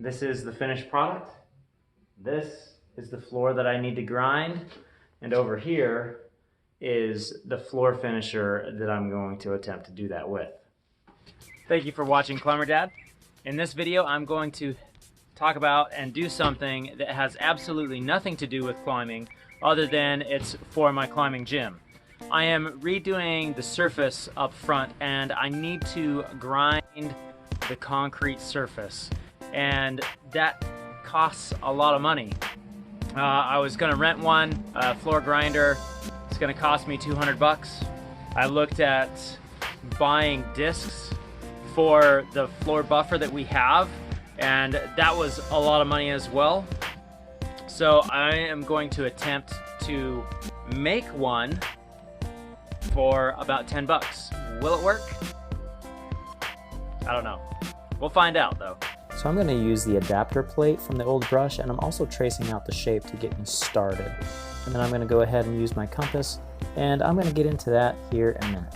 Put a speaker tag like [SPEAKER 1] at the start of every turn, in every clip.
[SPEAKER 1] This is the finished product. This is the floor that I need to grind. And over here is the floor finisher that I'm going to attempt to do that with. Thank you for watching Climber Dad. In this video, I'm going to talk about and do something that has absolutely nothing to do with climbing other than it's for my climbing gym. I am redoing the surface up front and I need to grind the concrete surface, and that costs a lot of money. I was gonna rent one, a floor grinder. It's gonna cost me 200 bucks. I looked at buying discs for the floor buffer that we have, and that was a lot of money as well. So I am going to attempt to make one for about 10 bucks. Will it work? I don't know. We'll find out though.
[SPEAKER 2] So I'm going to use the adapter plate from the old brush, and I'm also tracing out the shape to get me started. And then I'm going to go ahead and use my compass, and I'm going to get into that here in a minute.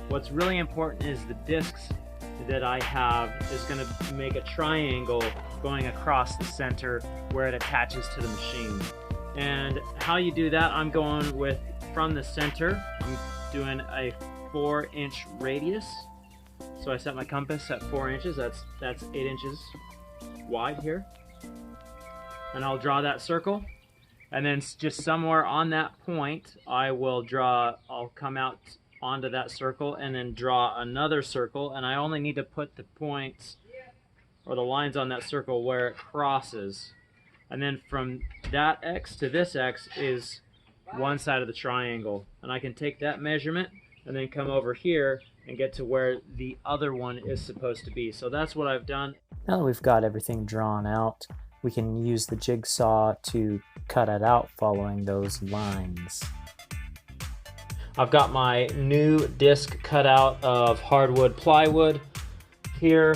[SPEAKER 1] What's really important is the discs that I have is going to make a triangle going across the center where it attaches to the machine. And how you do that, I'm going with from the center. I'm doing a 4-inch radius. So I set my compass at 4 inches. That's 8 inches wide here. And I'll draw that circle. And then just somewhere on that point, I'll come out onto that circle and then draw another circle. And I only need to put the points or the lines on that circle where it crosses. And then from that X to this X is one side of the triangle. And I can take that measurement and then come over here and get to where the other one is supposed to be. So that's what I've done.
[SPEAKER 2] Now that we've got everything drawn out, we can use the jigsaw to cut it out following those lines.
[SPEAKER 1] I've got my new disc cut out of hardwood plywood here.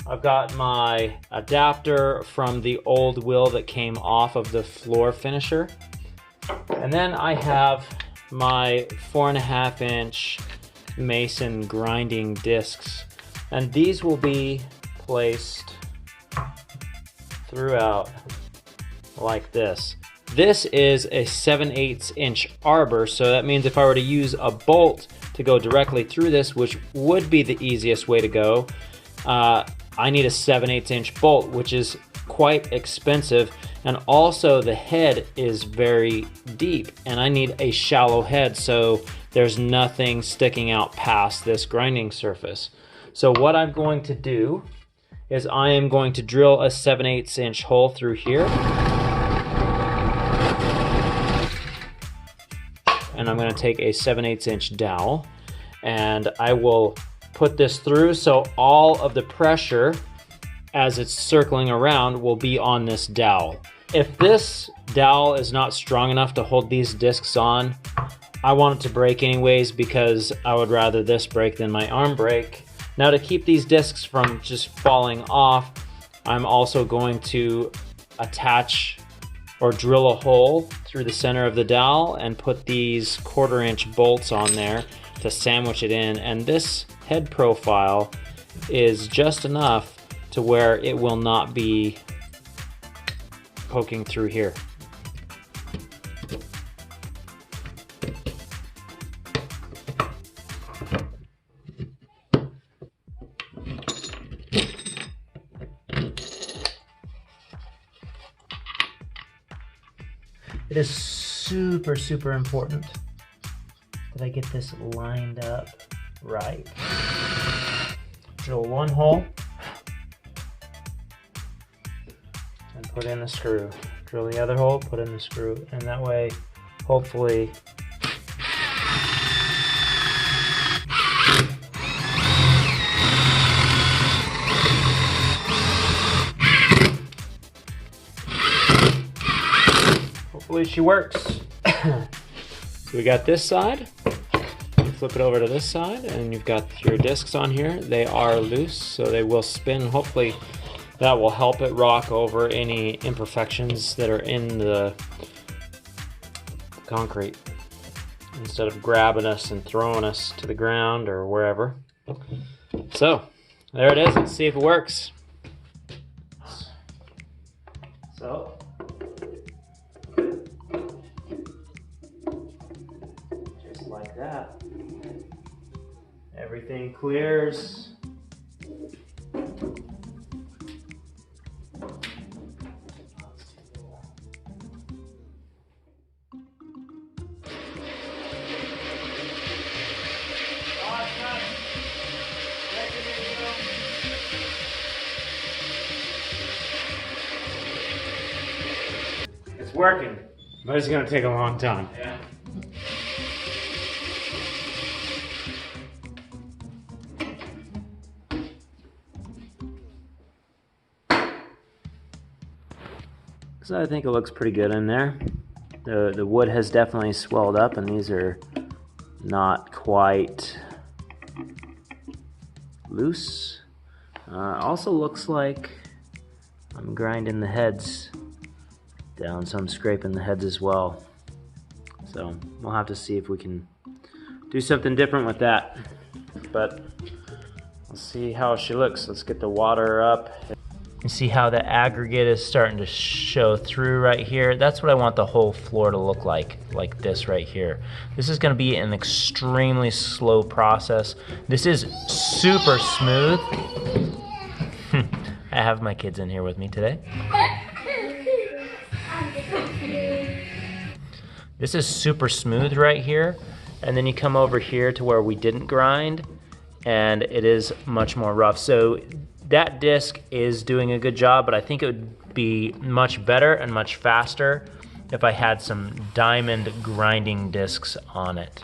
[SPEAKER 1] I've got my adapter from the old wheel that came off of the floor finisher. And then I have my 4.5 inch Mason grinding discs. And these will be placed throughout like this. This is a 7/8 inch arbor, so that means if I were to use a bolt to go directly through this, which would be the easiest way to go, I need a 7/8 inch bolt, which is quite expensive, and also the head is very deep and I need a shallow head so there's nothing sticking out past this grinding surface. So what I'm going to do is I am going to drill a 7/8 inch hole through here, and I'm going to take a 7/8 inch dowel and I will put this through so all of the pressure as it's circling around will be on this dowel. If this dowel is not strong enough to hold these discs on, I want it to break anyways because I would rather this break than my arm break. Now to keep these discs from just falling off, I'm also going to attach or drill a hole through the center of the dowel and put these 1/4 inch bolts on there to sandwich it in, and this head profile is just enough to where it will not be poking through here. It is super, super important that I get this lined up right. Drill one hole and put in the screw. Drill the other hole, put in the screw, and that way, hopefully, she works. So we got this side. Flip it over to this side, and you've got your discs on here. They are loose, so they will spin. Hopefully that will help it rock over any imperfections that are in the concrete instead of grabbing us and throwing us to the ground or wherever. So there it is. Let's see if it works. So, just like that. Everything clears. It's working, but it's gonna take a long time. Yeah. So I think it looks pretty good in there. The wood has definitely swelled up, and these are not quite loose. Also looks like I'm grinding the heads down, so I'm scraping the heads as well. So we'll have to see if we can do something different with that. But let's see how she looks. Let's get the water up. You see how the aggregate is starting to show through right here? That's what I want the whole floor to look like this right here. This is gonna be an extremely slow process. This is super smooth. I have my kids in here with me today. This is super smooth right here. And then you come over here to where we didn't grind, and it is much more rough. So that disc is doing a good job, but I think it would be much better and much faster if I had some diamond grinding discs on it.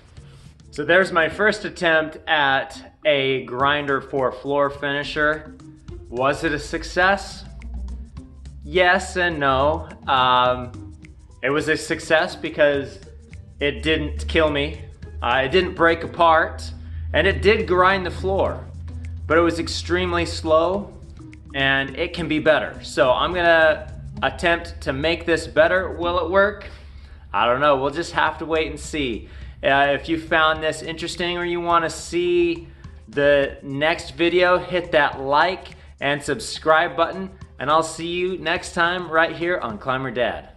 [SPEAKER 1] So there's my first attempt at a grinder for floor finisher. Was it a success? Yes and no. It was a success because it didn't kill me. It didn't break apart, and it did grind the floor. But it was extremely slow, and it can be better. So I'm gonna attempt to make this better. Will it work? I don't know, we'll just have to wait and see. If you found this interesting or you wanna see the next video, hit that like and subscribe button, and I'll see you next time right here on Climber Dad.